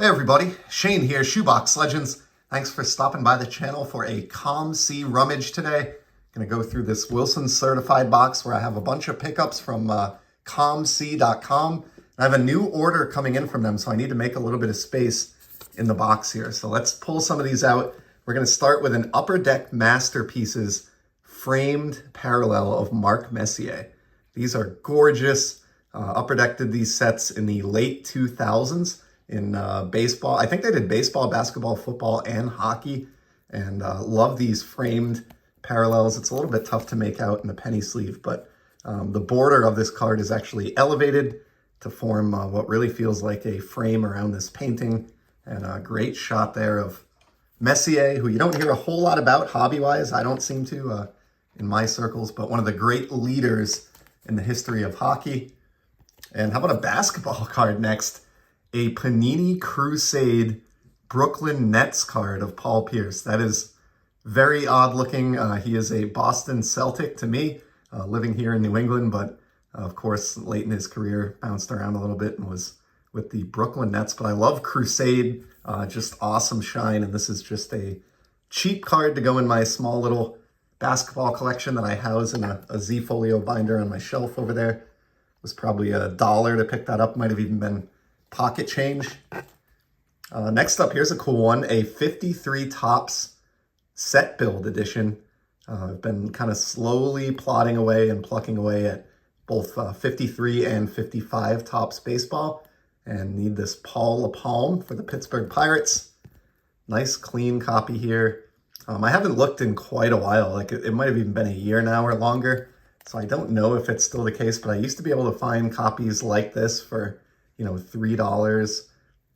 Hey everybody, Shane here, Shoebox Legends. Thanks for stopping by the channel for a COMC Rummage today. Gonna go through this Wilson certified box where I have a bunch of pickups from COMC.com. I have a new order coming in from them, so I need to make a little bit of space in the box here. So let's pull some of these out. We're gonna start with an Upper Deck Masterpieces framed parallel of Mark Messier. These are gorgeous. Upper Deck did these sets in the late 2000s. In baseball. I think they did baseball, basketball, football, and hockey. And love these framed parallels. It's a little bit tough to make out in the penny sleeve, but the border of this card is actually elevated to form what really feels like a frame around this painting. And a great shot there of Messier, who you don't hear a whole lot about hobby-wise. I don't seem to in my circles, but one of the great leaders in the history of hockey. And how about a basketball card next? A Panini Crusade Brooklyn Nets card of Paul Pierce. That is very odd looking. He is a Boston Celtic to me, living here in New England, but of course, late in his career, bounced around a little bit and was with the Brooklyn Nets. But I love Crusade, just awesome shine. And this is just a cheap card to go in my small little basketball collection that I house in a Z Folio binder on my shelf over there. It was probably $1 to pick that up. Might have even been pocket change. Next up, here's a cool one, a 53 Topps set build edition. I've been kind of slowly plodding away and plucking away at both 53 and 55 Topps baseball, and need this Paul LaPalme for the Pittsburgh Pirates. Nice clean copy here. I haven't looked in quite a while, like it might have even been a year now or longer, so I don't know if it's still the case, but I used to be able to find copies like this for $3,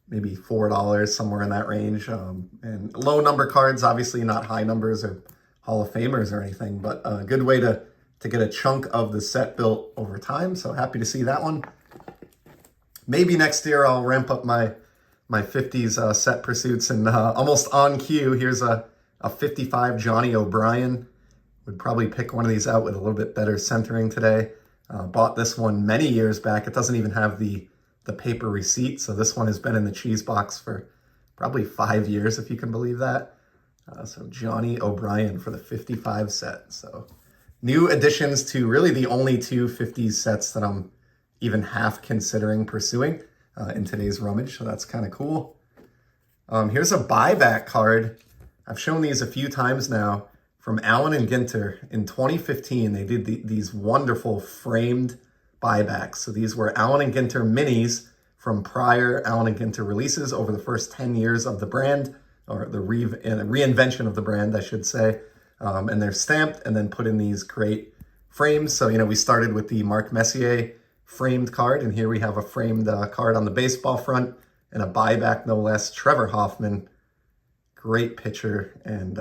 maybe $4, somewhere in that range. And low number cards, obviously not high numbers or Hall of Famers or anything, but a good way to get a chunk of the set built over time. So happy to see that one. Maybe next year I'll ramp up my 50s set pursuits, and almost on cue, here's a 55 Johnny O'Brien. Would probably pick one of these out with a little bit better centering today. Bought this one many years back. It doesn't even have the paper receipt. So this one has been in the cheese box for probably 5 years, if you can believe that. So Johnny O'Brien for the 55 set. So new additions to really the only two 50s sets that I'm even half considering pursuing in today's Rummage. So that's kind of cool. Here's a buyback card. I've shown these a few times now from Allen and Ginter. In 2015, they did these wonderful framed buybacks. So these were Allen and Ginter minis from prior Allen and Ginter releases over the first 10 years of the brand, or the reinvention of the brand, I should say. And they're stamped and then put in these great frames. So, we started with the Mark Messier framed card, and here we have a framed card on the baseball front and a buyback, no less, Trevor Hoffman. Great pitcher and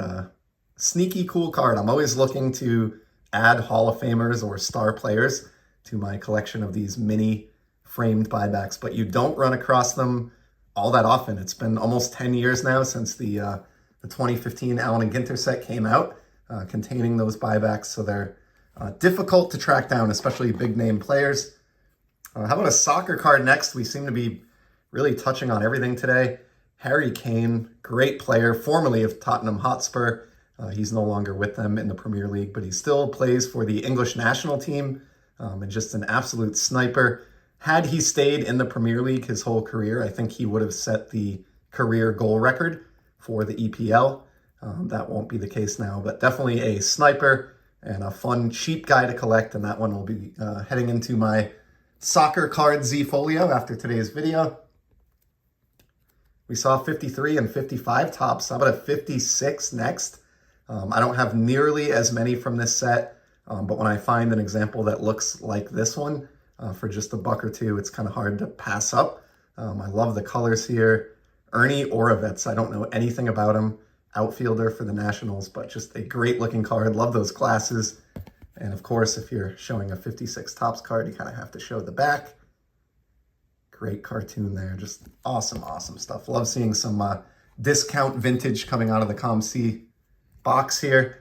sneaky cool card. I'm always looking to add Hall of Famers or star players to my collection of these mini framed buybacks, but you don't run across them all that often. It's been almost 10 years now since the 2015 Allen and Ginter set came out, containing those buybacks, so they're difficult to track down, especially big name players. How about a soccer card next? We seem to be really touching on everything today. Harry Kane, great player, formerly of Tottenham Hotspur. He's no longer with them in the Premier League, but he still plays for the English national team. And just an absolute sniper. Had he stayed in the Premier League his whole career, I think he would have set the career goal record for the EPL. That won't be the case now, but definitely a sniper and a fun, cheap guy to collect. And that one will be heading into my soccer card Z Folio after today's video. We saw 53 and 55 Topps. How about a 56 next? I don't have nearly as many from this set. But when I find an example that looks like this one for just $1 or $2, it's kind of hard to pass up. I love the colors here. Ernie Oret, I don't know anything about him. Outfielder for the Nationals, but just a great looking card. Love those glasses. And of course, if you're showing a 56 Topps card, you kind of have to show the back. Great cartoon there. Just awesome, awesome stuff. Love seeing some discount vintage coming out of the COMC box here.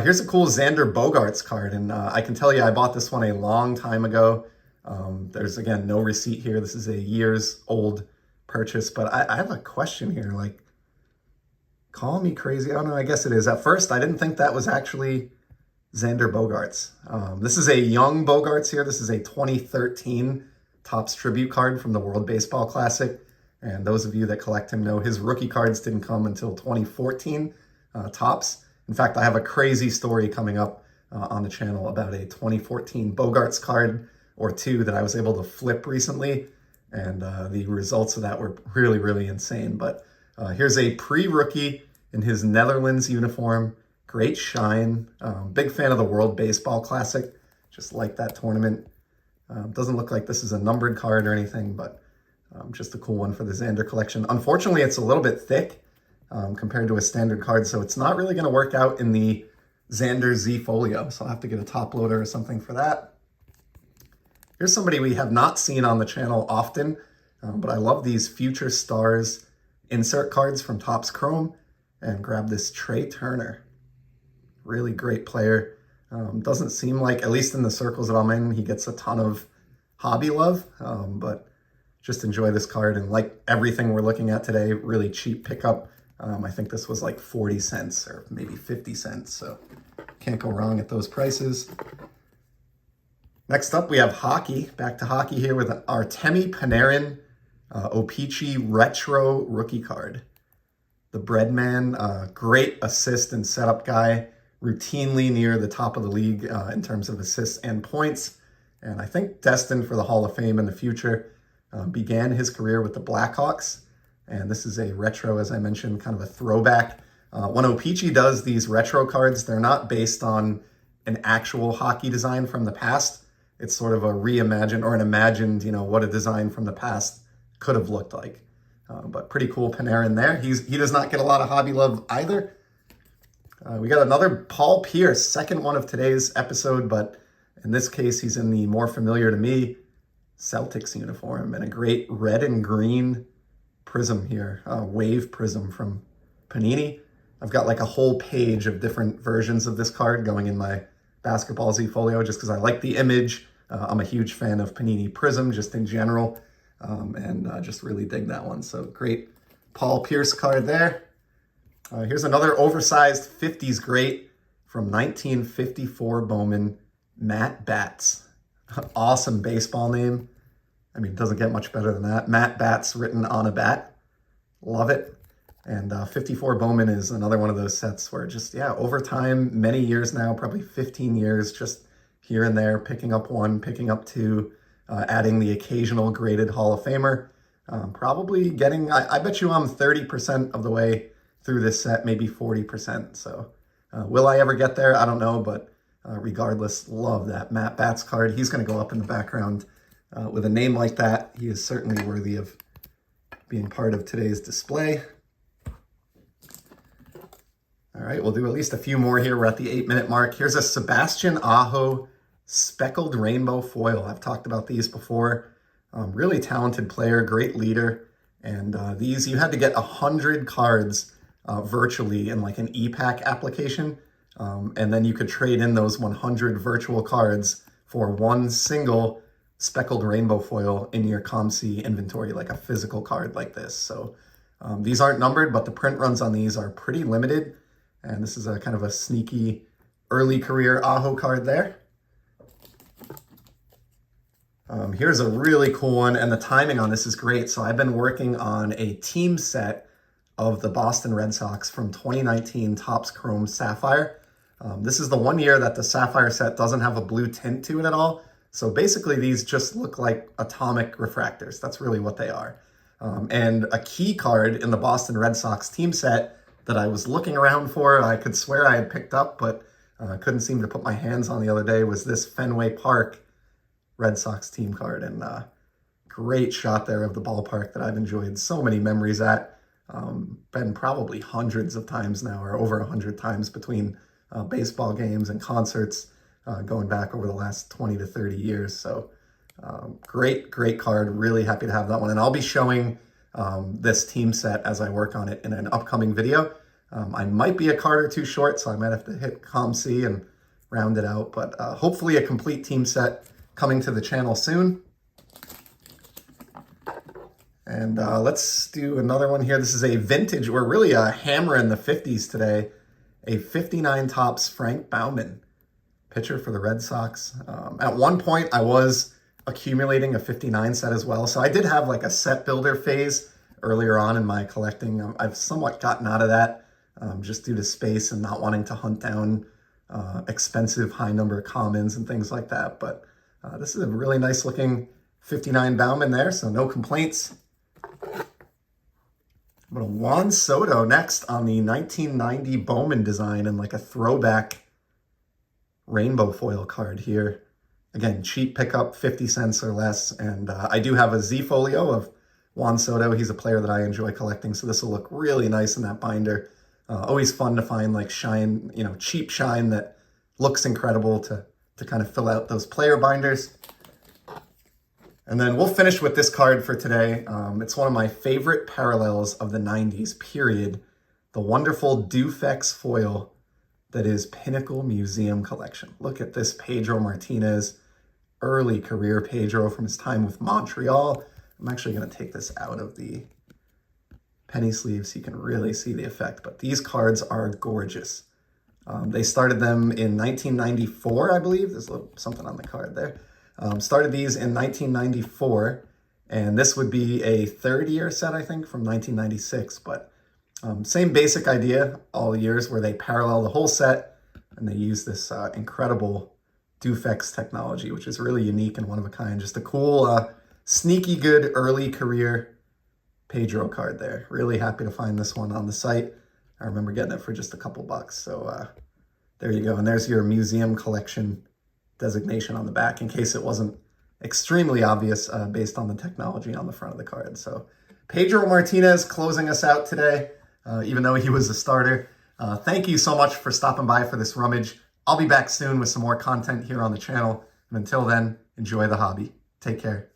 Here's a cool Xander Bogarts card, and I can tell you I bought this one a long time ago. There's, again, no receipt here. This is a years old purchase. But I have a question here. Like, call me crazy. Oh, no, I guess it is. At first, I didn't think that was actually Xander Bogarts. This is a young Bogarts here. This is a 2013 Topps Tribute card from the World Baseball Classic. And those of you that collect him know his rookie cards didn't come until 2014 Topps. In fact, I have a crazy story coming up on the channel about a 2014 Bogarts card or two that I was able to flip recently. And the results of that were really, really insane. But here's a pre-rookie in his Netherlands uniform. Great shine. Big fan of the World Baseball Classic. Just like that tournament. Doesn't look like this is a numbered card or anything, but just a cool one for the Xander collection. Unfortunately, it's a little bit thick compared to a standard card, so it's not really going to work out in the Xander Z Folio. So I'll have to get a top loader or something for that. Here's somebody we have not seen on the channel often, but I love these Future Stars insert cards from Topps Chrome, and grab this Trey Turner. Really great player. Doesn't seem like, at least in the circles that I'm in, he gets a ton of hobby love, but just enjoy this card. And like everything we're looking at today, really cheap pickup. I think this was like 40 cents or maybe 50 cents, so can't go wrong at those prices. Next up, we have hockey. Back to hockey here with an Artemi Panarin O-Pee-Chee Retro rookie card. The Breadman, great assist and setup guy, routinely near the top of the league in terms of assists and points, and I think destined for the Hall of Fame in the future. Began his career with the Blackhawks, and this is a retro, as I mentioned, kind of a throwback. When O-Pee-Chee does these retro cards, they're not based on an actual hockey design from the past. It's sort of a reimagined or an imagined, what a design from the past could have looked like. But pretty cool Panarin there. He does not get a lot of hobby love either. We got another Paul Pierce, second one of today's episode, but in this case, he's in the more familiar to me Celtics uniform, and a great red and green prism here, wave prism from Panini. I've got like a whole page of different versions of this card going in my Basketball Z Folio just because I like the image. I'm a huge fan of Panini Prism just in general, and just really dig that one. So great Paul Pierce card there. Here's another oversized 50s great from 1954 Bowman, Matt Batts. Awesome baseball name. I mean, it doesn't get much better than that. Matt Batts written on a bat. Love it. And 54 Bowman is another one of those sets where just, over time, many years now, probably 15 years, just here and there, picking up one, picking up two, adding the occasional graded Hall of Famer. Probably getting, I bet you I'm 30% of the way through this set, maybe 40%. So will I ever get there? I don't know, but regardless, love that Matt Batts card. He's going to go up in the background with a name like that. He is certainly worthy of being part of today's display. All right, we'll do at least a few more here. We're at the 8-minute mark. Here's a Sebastian AO speckled rainbow foil. I've talked about these before. Really talented player, great leader. And these, you had to get 100 cards virtually in like an e-pack application. And then you could trade in those 100 virtual cards for one single speckled rainbow foil in your COMC inventory, like a physical card like this. So these aren't numbered, but the print runs on these are pretty limited. And this is a kind of a sneaky early career AO card there. Here's a really cool one, and the timing on this is great. So I've been working on a team set of the Boston Red Sox from 2019 Topps Chrome Sapphire. This is the one year that the Sapphire set doesn't have a blue tint to it at all. So basically these just look like atomic refractors. That's really what they are. And a key card in the Boston Red Sox team set that I was looking around for, I could swear I had picked up, but couldn't seem to put my hands on the other day, was this Fenway Park Red Sox team card. And great shot there of the ballpark that I've enjoyed so many memories at. Been probably hundreds of times now, or over 100 times between baseball games and concerts going back over the last 20 to 30 years. So great card. Really happy to have that one. And I'll be showing this team set as I work on it in an upcoming video. I might be a card or two short, so I might have to hit COMC and round it out. But hopefully a complete team set coming to the channel soon. And let's do another one here. This is a vintage, or really a hammer in the 50s today. A 59 Topps Frank Bowman, pitcher for the Red Sox. At one point, I was accumulating a 59 set as well. So I did have like a set builder phase earlier on in my collecting. I've somewhat gotten out of that just due to space and not wanting to hunt down expensive high number commons and things like that. But this is a really nice looking 59 Bowman there, so no complaints. But a Juan Soto next on the 1990 Bowman design and like a throwback rainbow foil card here. Again, cheap pickup, 50 cents or less. And I do have a Z folio of Juan Soto. He's a player that I enjoy collecting, so this will look really nice in that binder. Always fun to find like shine, cheap shine that looks incredible to kind of fill out those player binders. And then we'll finish with this card for today. It's one of my favorite parallels of the 90s, period. The wonderful Dufex foil that is Pinnacle Museum Collection. Look at this Pedro Martinez, early career Pedro from his time with Montreal. I'm actually going to take this out of the penny sleeve so you can really see the effect. But these cards are gorgeous. They started them in 1994, I believe. There's something on the card there. Started these in 1994, and this would be a third-year set, I think, from 1996. But same basic idea, all years where they parallel the whole set, and they use this incredible Dufex technology, which is really unique and one of a kind. Just a cool, sneaky good early career Pedro card there. Really happy to find this one on the site. I remember getting it for just a couple bucks. So there you go. And there's your museum collection designation on the back in case it wasn't extremely obvious based on the technology on the front of the card. So Pedro Martinez closing us out today, even though he was a starter. Thank you so much for stopping by for this rummage. I'll be back soon with some more content here on the channel. And until then, enjoy the hobby. Take care.